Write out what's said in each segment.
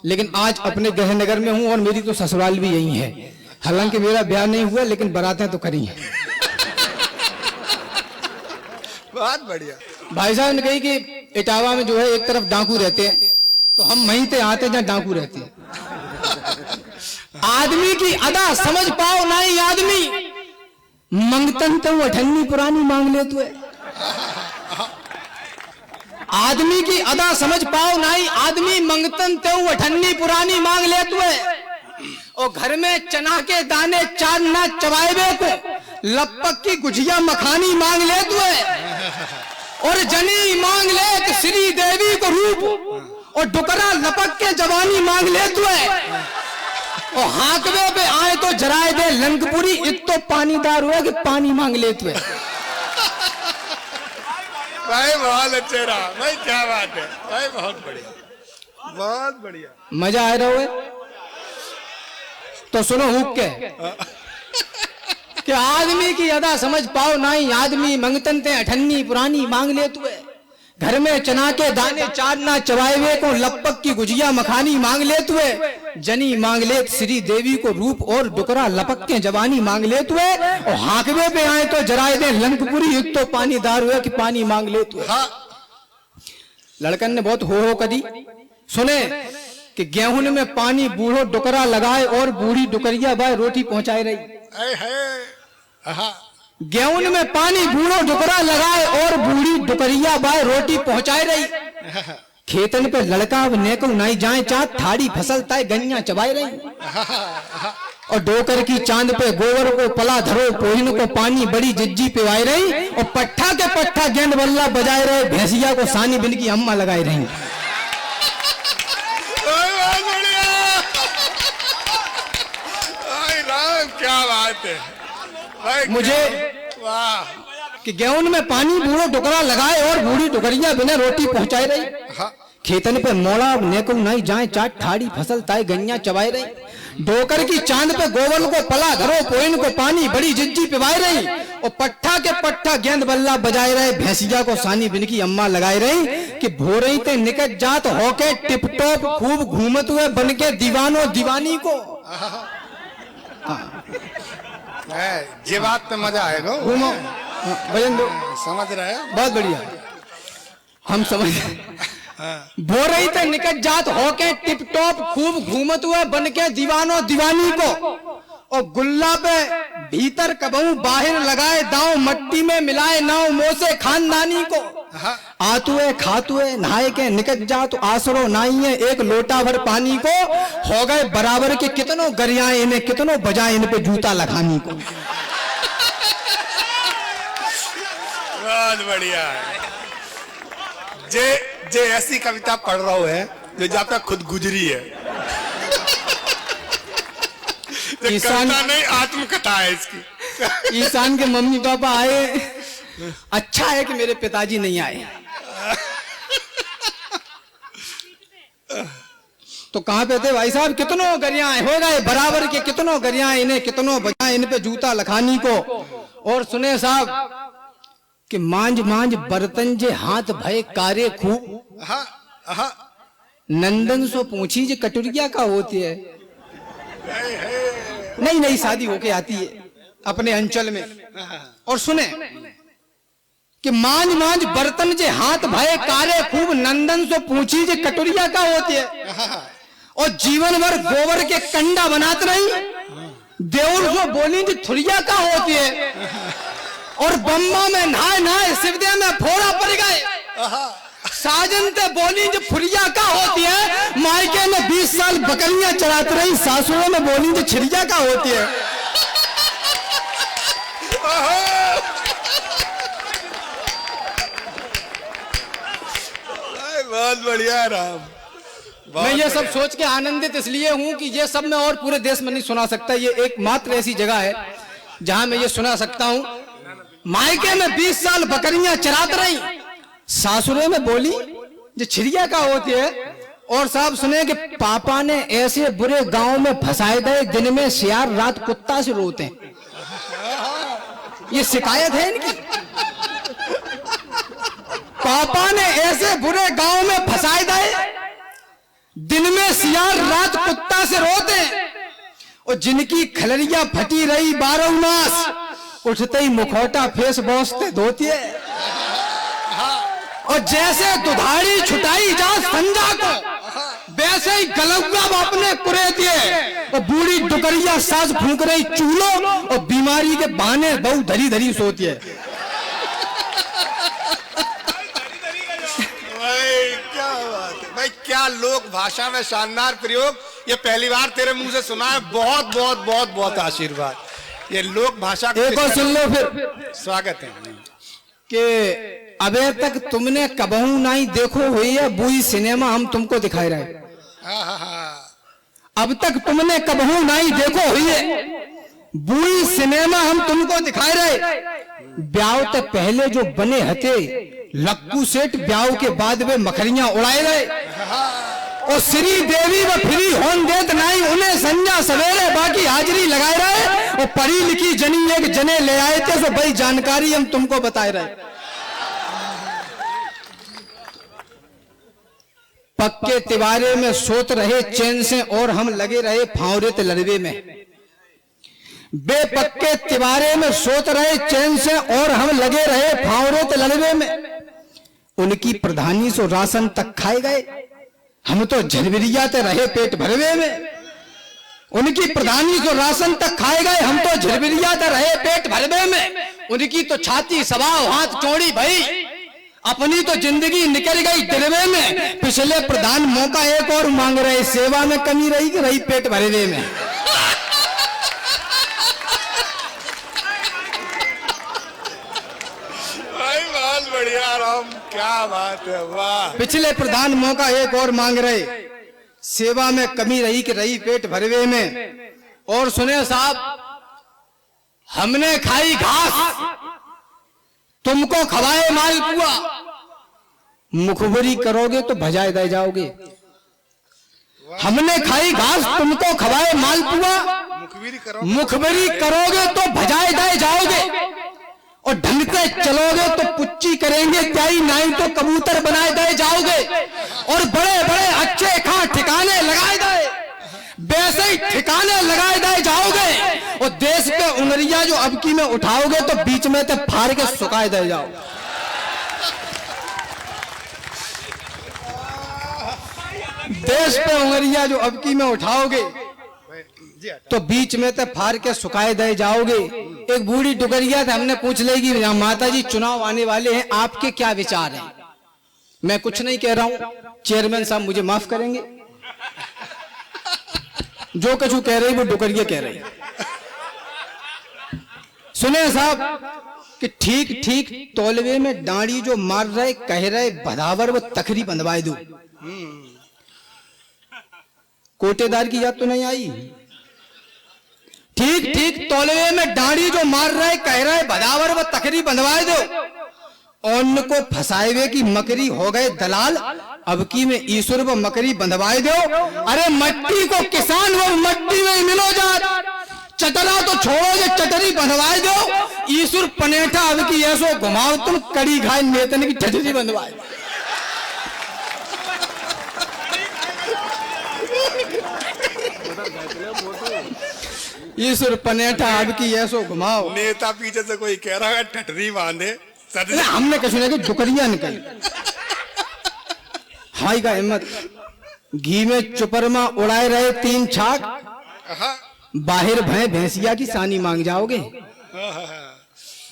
लेकिन आज अपने गृहनगर में हूं और मेरी तो ससुराल भी यही है। हालांकि मेरा ब्याह नहीं हुआ लेकिन बारातें तो करी हैं। बहुत बढ़िया। भाई साहब ने कही कि इटावा में जो है एक तरफ डाकू रहते हैं, तो हम वहीं ते आते जहां डाकू रहते हैं। आदमी की अदा समझ पाओ नहीं आदमी, मंगतन तो अठन्नी पुरानी मांग ले तू। आदमी की अदा समझ पाओ नहीं आदमी, मंगतन तो अठन्नी पुरानी मांग ले तू। और घर में चना के दाने चार ना चबाएबे को, लपक की गुजिया मखानी मांग ले तू। और जनी मांग ले कि श्री देवी को रूप, और डुकरा लपक के जवानी मांग ले तू। और हाकवे पे आए तो जराए दे लंकपुरी, इत तो पानीदार हुआ कि पानी मांग ले तू। भाई बहुत अच्छे रहा भाई, क्या बात है भाई, बहुत बढ़िया बहुत बढ़िया। मजा आ रहा है तो सुनो हुक के कि आदमी की अदा समझ पाओ नहीं आदमी, मंगतन ते अठन्नी पुरानी मांग ले तू। घर में चना के दाने चार ना चबाए को, लपक की गुजिया मखानी मांग ले तू। जनी मांग ले श्री देवी को रूप, और डुकरा लपक के जवानी मांग ले तू। और हाकवे पे आए तो जराए दे लंकपुरी, युक्त तो पानीदार हुआ कि पानी मांग ले तू। लड़कन ने बहुत हो कदी। सुने कि गेहूं में पानी बूढ़ो डुकरा लगाए, और बूढ़ी डुकरिया बाय रोटी पहुंचाए रही। गेहूं में पानी बूढ़ो डुकरा लगाए, और बूढ़ी डुकरिया बाय रोटी पहुंचाए रही। खेतन पे लड़का नेको नहीं जाए चात, थाड़ी फसल ताए गन्या चबाए रही। और डोकर की चांद पे गोबर को पला धरो, पोहिन को पानी बड़ी जिज्जी पिवाई रही। और पट्ठा के पट्ठा गेंद बल्ला बजाए रहे, भैंसिया को सानी बिन की अम्मा लगाई रही। क्या बात है मुझे वाह कि गेहूं में पानी बूढ़ो डुकरा लगाए, और बूढ़ी डुकरिया बिना रोटी पहुंचाई रही। खेतन पे मोड़ा नेको नहीं जाए चाट, ठाड़ी फसल ताए गन्या चबाई रही। डोकर की चांद पे गोवल को पला धरो, पोइन को पानी बड़ी जिज्जी पिवाई रही। और पट्ठा के पट्ठा गेंद बल्ला बजाए रहे, भैंसिया को सानी बिन की अम्मा लगाई रही। कि भोरई ते निकट जात होके टिप टॉप, खूब घूमत हुए बन के दीवानो दीवानी को। ये बात पे मजा आएगा। घूमो भजन दो, समझ रहे हैं बहुत बढ़िया हम समझ। बोरई ते निकट जात होके टिप टॉप, खूब घूमत हुए बन के दीवानो दीवानी को। और गुल्ला पे भीतर कबहू बाहर लगाए दांव, मट्टी में मिलाए नाव मोसे खानदानी को। आतुए खातुए नहाए के निकट जा तो आसरो नाई है, एक लोटा भर पानी को। हो गए बराबर के कितनों गरियाए इन्हें, कितनों बजाए इन पे जूता लगानी को। बहुत बढ़िया है। जे ऐसी कविता पढ़ रहा है जो जब तक खुद गुजरी है। ईशान नहीं आत्मकथा है इसकी। ईशान के मम्मी पापा आए, अच्छा है कि मेरे पिताजी नहीं आए। तो कहां पे थे भाई साहब, कितनों गरियाएं हो गए बराबर के, कितनों गरियाएं इन्हें, कितनों बजाए इन पे जूता लखानी को। और सुने साहब कि मांझ मांझ बर्तन जे हाथ भय कारे खूब, नंदन सो पूछी जे कटुरिया का होती है। नई नई शादी होके आती है अपने अंचल में। और सुने कि मांझ मांझ बर्तन जे हाथ भय कारे खूब, नंदन सो पूछी जे कटुरिया का होती है। और जीवन भर गोबर के कंडा बनाते रही, देउर सो बोली जे थुरिया का होती है। और बम्बा में नहाए नहाए शिवदे में फोड़ा पड़ गए, साजन ते बोली जो फुरिया का होती है। मायके में 20 साल बकरियां चराती रही, सासुओं में बोली जो छिरिया का होती है। बहुत बढ़िया राम। मैं ये सब सोच के आनंदित इसलिए हूं कि ये सब मैं और पूरे देश में नहीं सुना सकता। ये एकमात्र ऐसी जगह है जहां मैं ये सुना सकता हूं। मायके में 20 साल बकरियां चराती रही, सासुरे में बोली जो छिरिया का होती है। और साहब सुने कि पापा ने ऐसे बुरे गांव में फंसाए गए, दिन में सियार रात कुत्ता से रोते हैं। ये शिकायत है इनकी। पापा ने ऐसे बुरे गांव में फंसाए गए, दिन में सियार रात कुत्ता से रोते, और जिनकी खलरिया फटी रही 12 मास, उठते ही मुखौटा फेस बौसते धोती है। और जैसे दुधारी छुटाई जा संजा को, वैसे ही गलौआ अपने कुरे दिए, और बूढ़ी डुकरिया सास फूंक रही चूल्हो, और बीमारी के बहाने बहु धरी धरी सोती है। भाई क्या बात है भाई, क्या लोक भाषा में शानदार प्रयोग, ये पहली बार तेरे मुंह से सुना है। बहुत बहुत बहुत बहुत आशीर्वाद। ये लोक भाषा को एक और सुन लो फिर। स्वागत है कि अबे तक तुमने कबहू नहीं देखो हुई है बुई सिनेमा, हम तुमको दिखाई रहे। अब तक तुमने कबहू नहीं देखो हुई है बुई सिनेमा, हम तुमको दिखाई रहे। ब्याह तो पहले जो बने हथे लक्कू सेठ, ब्याह के बाद वे मखरियां उड़ाए रहे। और श्री देवी व फ्री होन देत नहीं, उन्हें संजा सवेरे बाकी हाजिरी लगाए रहे। और पढ़ी लिखी जनी एक जने ले आए थे, तो भाई जानकारी हम तुमको बताए रहे। पक्के तिवारे में सोत रहे चैन से, और हम लगे रहे फावरेत लड़वे में। बेपक्के तिवारे में सोत रहे चैन से, और हम लगे रहे फावरेत लड़वे में। उनकी प्रधानी सो राशन तक खाए गए, हम तो झरबिरियाते रहे पेट भरवे में। उनकी प्रधानी सो राशन तक खाए गए, हम तो झरबिरियाते रहे पेट भरवे में। उनकी तो छाती सवाव हाथ चौड़ी भई, अपनी तो जिंदगी निकल गई दिलवे में। पिछले प्रधान मौका एक और मांग रहे, सेवा में कमी रही कि रही पेट भरवे में। भाई बहुत बढ़िया राम, क्या बात है, वाह। पिछले प्रधान मौका एक और मांग रहे, सेवा में कमी रही कि रही पेट भरवे में। और सुने साहब, हमने खाई घास, तुमको खवाए मालपुआ, मुखबरी करोगे तो भजाए दे जाओगे। हमने खाई घास, तुमको खवाए मालपुआ, मुखबरी करोगे तो भजाए दे जाओगे। और ढंग से चलोगे तो पुच्ची करेंगे त्याई, नहीं तो कबूतर बनाए दे जाओगे। और बड़े बड़े अच्छे खा ठिकाने लगाए दे, वैसे ही ठिकाने लगाए दे जाओगे। और देश पे उंगलियां जो अबकी में उठाओगे तो बीच में ते फाड़ के सुखाए दे जाओ। देश पे उंगलियां जो अबकी में उठाओगे तो बीच में ते फाड़ के सुखाए दे जाओगे। एक बूढ़ी डुगरिया थे, हमने पूछ लेगी माता जी चुनाव आने वाले हैं, आपके क्या विचार हैं? मैं कुछ नहीं कह रहा हूं, चेयरमैन साहब मुझे माफ करेंगे, जो कछु कह रही वो डुगरिया कह रही। सुने साहब कि ठीक ठीक तौलवे में डांडी जो मार रहे, कह रहे बधावर वो तखरी बंधवाए दो। कोटेदार की याद तो नहीं आई? ठीक ठीक तौलवे में डांडी जो मार रहे, कह रहे बधावर वो तखरी बंधवाए दो। अन्न को फसाए की मकरी हो गए दलाल, अब की में ईश्वर वो मकरी बंधवाए दो। अरे मट्टी को किसान वो मट्टी में ही मिलो जा, चटरा तो छोड़ोगे चटरी बंधवाए दो। ईश्वर पनेठा अब की ऐसो घुमाओ तुम, कड़ी घाय नेतन की ठठरी बंधवाए। ईश्वर पनेठा अब की ऐसो घुमाओ। नेता पीछे से कोई कह रहा है ठठरी बांधे, हमने कछु नहीं कि डुकरिया निकली। हाई का हिम्मत, घी में चुपरमा उड़ाए रहे 3 छाक, बाहर भय भैंसिया की सानी मांग जाओगे।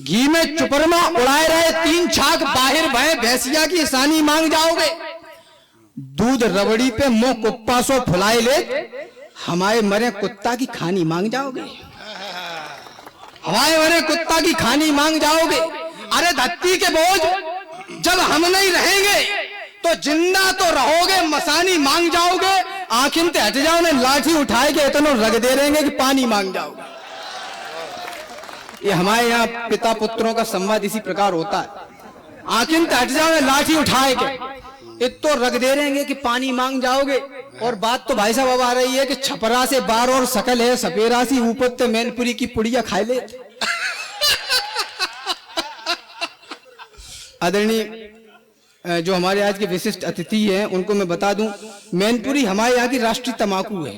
घी में चुपरमा उड़ाए रहे 3 छाक, बाहर भय भैंसिया की सानी मांग जाओगे। दूध रबड़ी पे मुंह कुप्पा सो फुलाए ले, हमारे मरे कुत्ता की खानी मांग जाओगे। हमारे मरे कुत्ता की खानी मांग जाओगे। अरे धरती के बोझ जब हम नहीं रहेंगे तो जिंदा तो रहोगे, मसानी मांग जाओगे। आखिर ते हट जाओ ने लाठी उठाए के इतना रग दे रहेंगे कि पानी मांग जाओगे। ये हमारे यहाँ पिता पुत्रों का संवाद इसी प्रकार होता है। आखिर ते हट जाओ ने लाठी उठाए के इतो रग दे रहेंगे कि पानी मांग जाओगे। और बात तो भाई साहब अब आ रही है कि छपरा से बार और सकल है, सपेरा सी ऊपर ते मैनपुरी की पुड़िया खाए ले। आदरणीय जो हमारे आज के विशिष्ट अतिथि हैं उनको मैं बता दूं, मैनपुरी हमारे यहाँ की राष्ट्रीय तंबाकू है।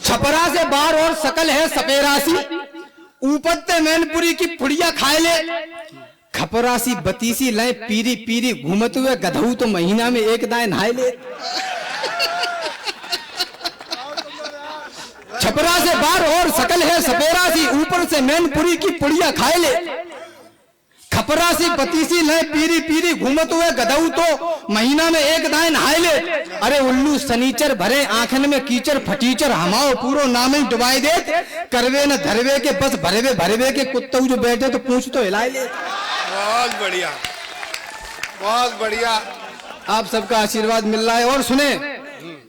छपरा से बार और सकल है सपेरासी, ऊपरते मैनपुरी की पुड़िया खाए ले, खपरासी बतीसी लय पीरी पीरी घूमत हुए गधऊ तो महीना में एक दाए नहाए ले। छपरा से बार और सकल है सपेरासी, ऊपर से मैनपुरी की पुड़िया खाए ले, खपरासी बतीसी लय पीरी पीरी घूमत हुए गधऊ तो महीना में एक दाए नहाए ले। अरे उल्लू सनीचर भरे आंखन में कीचड़ फटीचर, हमाओ पूरो नाम ही डुबाई दे, करवे न धरवे के बस भरवे भरवे के कुत्तऊ जो बैठे तो पूछ तो हिलाए ले। बहुत बढ़िया, बहुत बढ़िया। आप सबका आशीर्वाद मिल रहा है। और सुने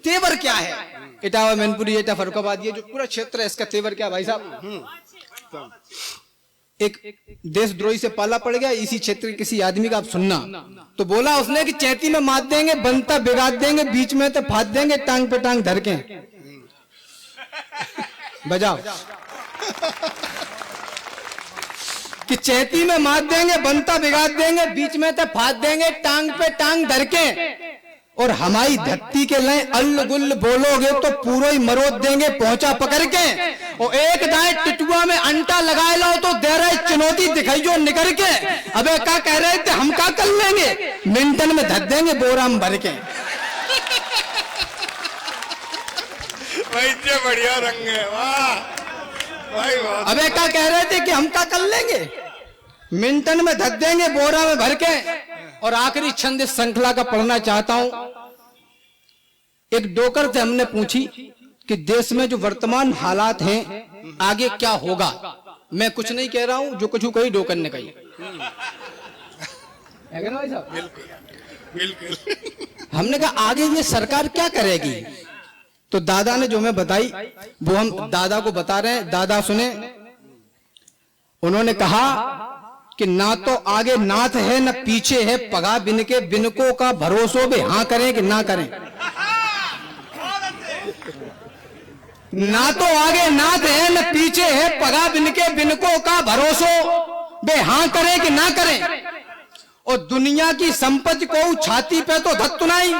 तेवर क्या है, इटावा मैनपुरी एटा फर्रुखाबाद ये जो पूरा क्षेत्र है इसका तेवर क्या भाई साहब। एक देशद्रोही से पाला पड़ गया इसी क्षेत्र के किसी आदमी का, आप सुनना। तो बोला उसने कि चैती में मात देंगे, बनता बिगाड़ देंगे, बीच में तो फाद देंगे, टांग पे टांग धर के। बजाओ कि चैती में मात देंगे, बनता बिगाड़ देंगे, बीच में तो फाद देंगे, टांग पे टांग धर के। और हमारी धरती के लिए अल्ल गुल्ल बोलोगे तो पूरा ही मरोद देंगे पहुंचा पकड़ के। और एक दाएं टिटुआ में अंटा लगाए लो तो दे रहे चुनौती दिखाई जो निकल के। अबे क्या कह रहे थे, हम क्या कर लेंगे, मिंटन में धर देंगे बोरा में भर के। भाई ये बढ़िया रंग है, वाह भाई वाह। अबे क्या कह रहे थे कि हम क्या कर लेंगे, मिंटन में धर देंगे बोरा में भर के। और आखिरी छंद इस श्रृंखला का पढ़ना चाहता हूं। एक डोकर से हमने पूछी कि देश में जो वर्तमान हालात हैं आगे क्या होगा। मैं कुछ नहीं कह रहा हूं, जो कुछ कही डोकर ने कही है ना भाई साहब। बिल्कुल बिल्कुल। हमने कहा आगे ये सरकार क्या करेगी। तो दादा ने जो हमें बताई वो हम दादा को बता रहे हैं। दादा सुने, उन्होंने कहा कि ना तो आगे नाथ है न पीछे है, पगा बिनके बिनको का भरोसो बे हाँ करें कि ना करें। ना तो आगे नाथ है न पीछे है, पगा बिनके बिनको का भरोसो बे हाँ करें कि ना करें। और दुनिया की संपत्ति को छाती पे तो धत्तु नहीं,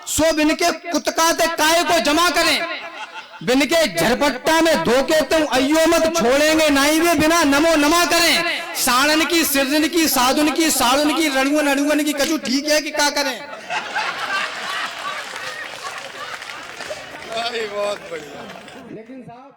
सो बिनके कुतकाते काय को जमा करें। बिनके झरपट्टा में धोके तुम अयो मत छोड़ेंगे नहीं वे बिना नमो नमा करें। साड़न की सिरजन की साधुन की साड़ुन की रणुअन अड़ुअन की कछु ठीक है कि क्या करें। बहुत बढ़िया। लेकिन साहब